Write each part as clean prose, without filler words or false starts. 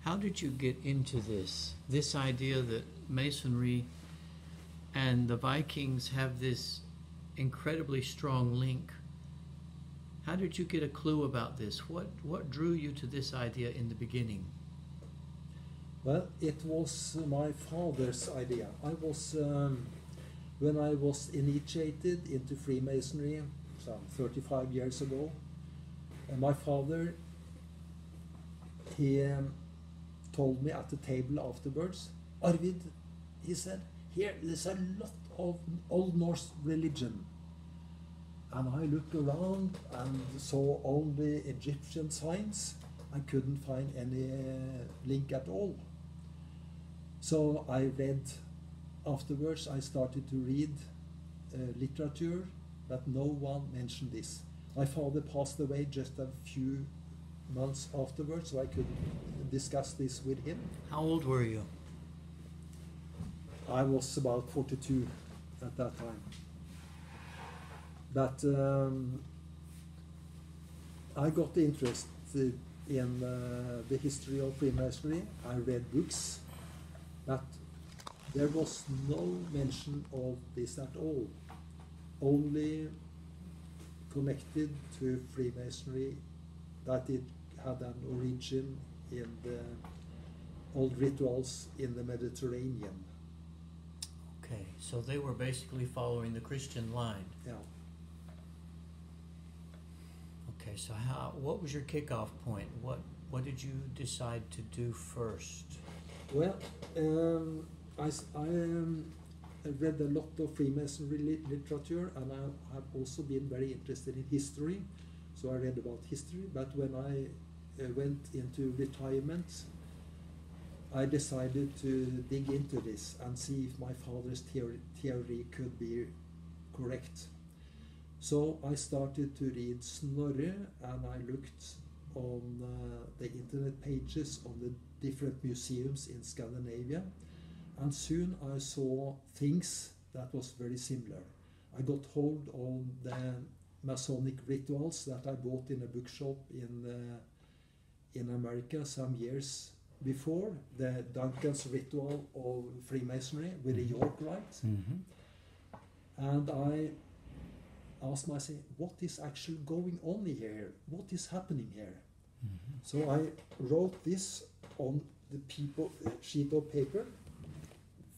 How did you get into this idea that Masonry and the Vikings have this incredibly strong link? How did you get a clue about this? What drew you to this idea in the beginning? Well, it was my father's idea. When I was initiated into Freemasonry some 35 years ago, my father, he told me at the table afterwards, Arvid, he said, here there's a lot of Old Norse religion. And I looked around and saw only Egyptian signs. I couldn't find any link at all. So I read, afterwards I started to read literature, but no one mentioned this. My father passed away just a few months afterwards, so I could discuss this with him. How old were you? I was about 42 at that time. But I got interested in the history of Freemasonry. I read books, but there was no mention of this at all. Only connected to Freemasonry that it had an origin in the old rituals in the Mediterranean. Okay, so they were basically following the Christian line. Yeah. Okay, so what was your kickoff point? What did you decide to do first? Well, I read a lot of Freemasonry literature, and I have also been very interested in history. So I read about history, but when I went into retirement, I decided to dig into this and see if my father's theory could be correct. So I started to read Snorre, and I looked on the internet pages on the different museums in Scandinavia, and soon I saw things that was very similar. I got hold of the Masonic rituals that I bought in a bookshop in America some years before, the Duncan's ritual of Freemasonry with the York Rite. Mm-hmm. And I asked myself, what is actually going on here? What is happening here? Mm-hmm. So I wrote this on the sheet of paper.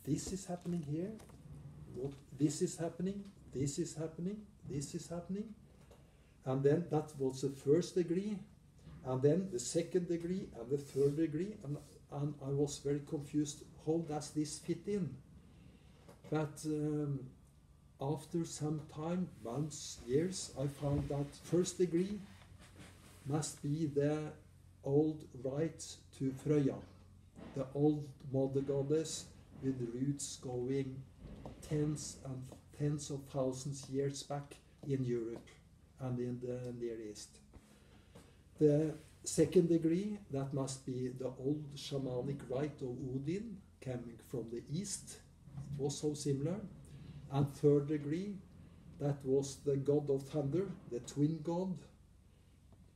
This is happening here. This is happening. This is happening. This is happening. And then that was the first degree, and then the second degree, and the third degree. And I was very confused. How does this fit in? But after some time, months, years, I found that first degree must be the old rite to Frøya, the old mother goddess with roots going tens of thousands years back in Europe and in the Near East. The second degree, that must be the old shamanic rite of Odin coming from the east. It was so similar. And third degree, that was the god of thunder, the twin god,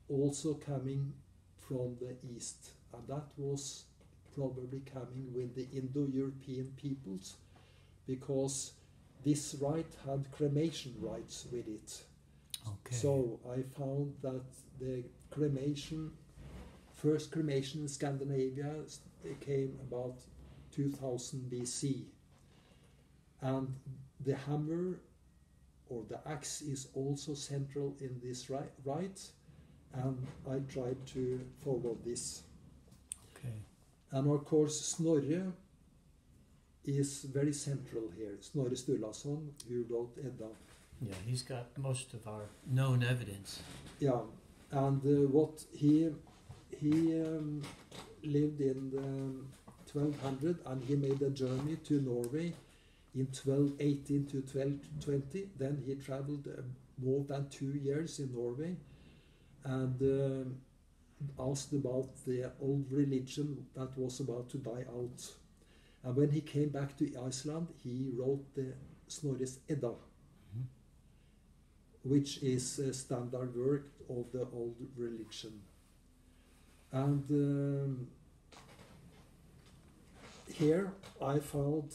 also coming from the east. And that was probably coming with the Indo-European peoples, because this rite had cremation rites with it. Okay. So I found that the first cremation in Scandinavia came about 2000 BC. And the hammer or the axe is also central in this rite, and I tried to follow this. Okay. And of course Snorre is very central here. Snorre Sturlason, who wrote Edda. Yeah, he's got most of our known evidence. Yeah, and what he lived in 1200, and he made a journey to Norway in 1218 to 1220. Then he traveled more than 2 years in Norway and asked about the old religion that was about to die out. And when he came back to Iceland, he wrote the Snorre's Edda, mm-hmm. which is a standard work of the old religion. And here I found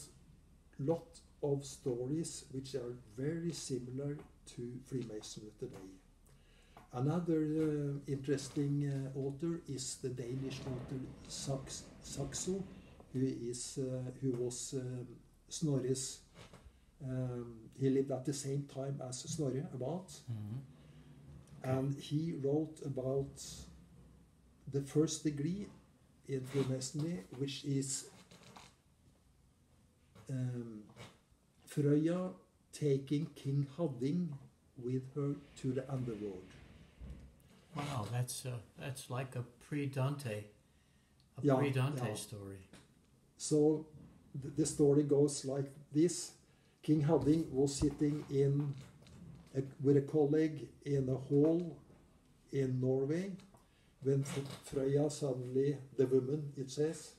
lot of stories which are very similar to Freemasonry today. Another interesting author is the Danish author Saxo, who was Snorri's. He lived at the same time as Snorri, about, and he wrote about the first degree in Freemasonry, which is Frøya taking King Hadding with her to the underworld. Wow, that's like a pre-Dante, story. So the story goes like this: King Hadding was sitting with a colleague in a hall in Norway when Frøya suddenly, the woman, it says,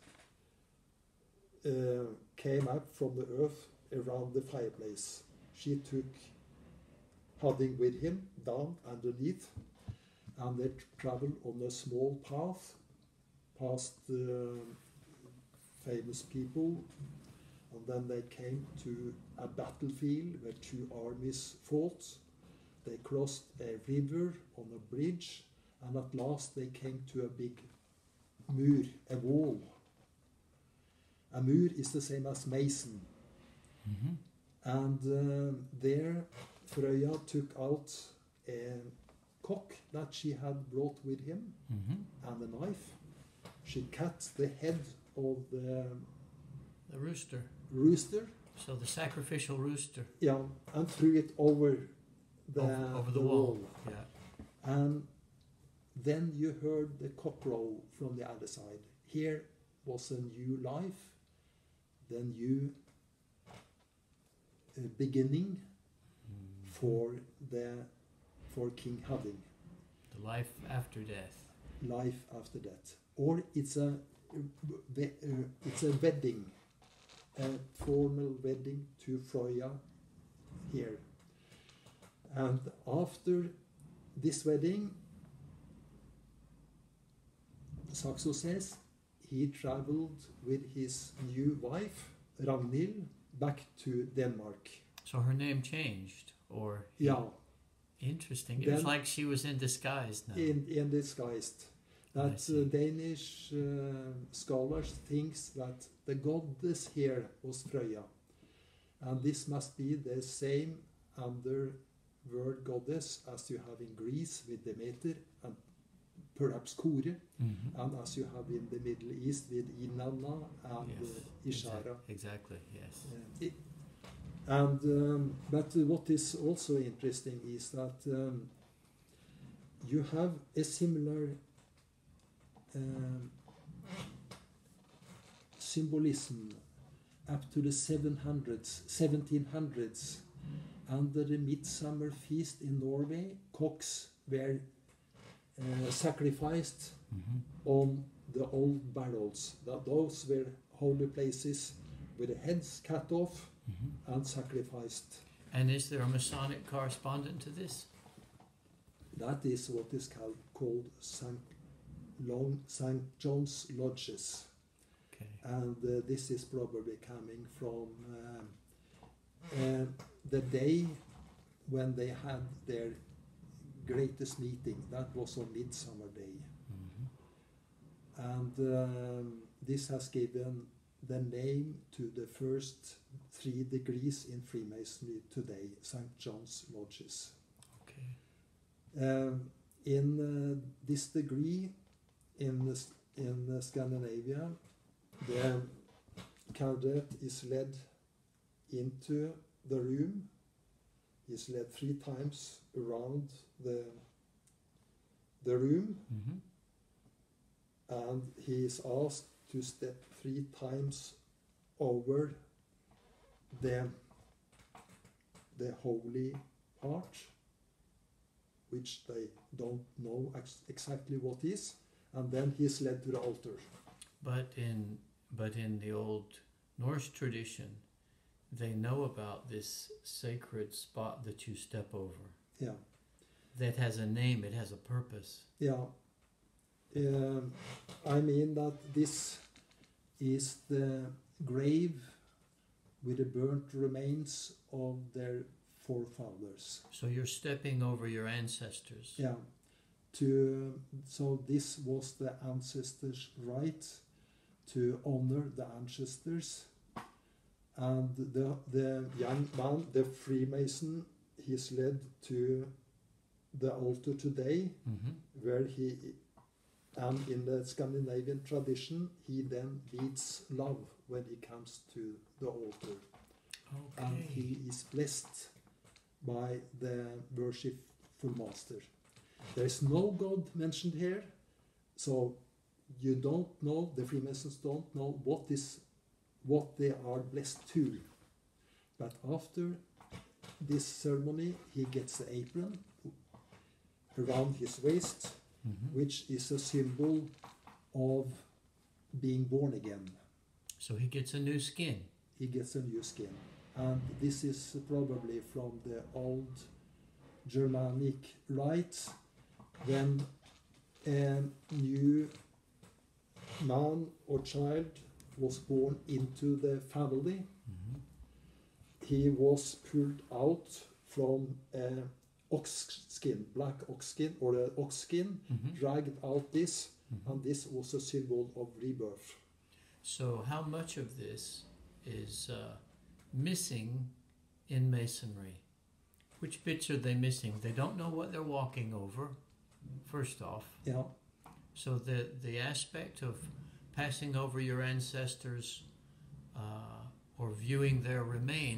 came up from the earth around the fireplace. She took Hadding with him down underneath, and they traveled on a small path past famous people, and then they came to a battlefield where two armies fought. They crossed a river on a bridge, and at last they came to a big mur, a wall. A mur is the same as mason. And there Frøya took out a cock that she had brought with him, and a knife. She cut the head of the rooster. So the sacrificial rooster. Yeah, and threw it over the wall. Yeah. And then you heard the cock crow from the other side. Here was a new life, the new beginning for King Hadding. The life after death. Life after death, or it's a wedding, a formal wedding to Frøya here. And after this wedding, Saxo says he traveled with his new wife Ragnhild back to Denmark. So her name changed, or yeah. Interesting. It was like she was in disguise now. In disguised. That Danish scholars thinks that the goddess here was Frøya, and this must be the same underworld goddess as you have in Greece with Demeter and perhaps Kore, and as you have in the Middle East with Inanna and Ishara. Exactly. Yes. But what is also interesting is that you have a similar symbolism up to the 1700s. Under the midsummer feast in Norway, cocks were sacrificed on the old barrels. Those were holy places with the heads cut off and sacrificed. And is there a Masonic correspondent to this? That is what is called St. John's Lodges. Okay. And this is probably coming from the day when they had their greatest meeting. That was on Midsummer Day. And this has given the name to the first 3 degrees in Freemasonry today, St. John's Lodges. Okay. In this degree in Scandinavia, the candidate is led into the room. He's led 3 times around the room, and he is asked to step 3 times over the holy part, which they don't know exactly what is, and then he is led to the altar. But in the old Norse tradition, they know about this sacred spot that you step over. Yeah. That has a name, it has a purpose. Yeah. I mean that this is the grave with the burnt remains of their forefathers. So you're stepping over your ancestors. Yeah. So this was the ancestors' right to honor the ancestors. And the young man, the Freemason, he's led to the altar today, where and in the Scandinavian tradition, he then leads love when he comes to the altar. Okay. And he is blessed by the worshipful master. There is no God mentioned here, so you don't know, the Freemasons don't know what they are blessed to. But after this ceremony, he gets the apron around his waist, which is a symbol of being born again. So he gets a new skin. He gets a new skin. And this is probably from the old Germanic rites, when a new man or child was born into the family. He was pulled out from ox skin, black ox skin, or the ox skin, dragged out this, and this was a symbol of rebirth. So how much of this is missing in Masonry? Which bits are they missing? They don't know what they're walking over, first off. Yeah. So the aspect of passing over your ancestors or viewing their remains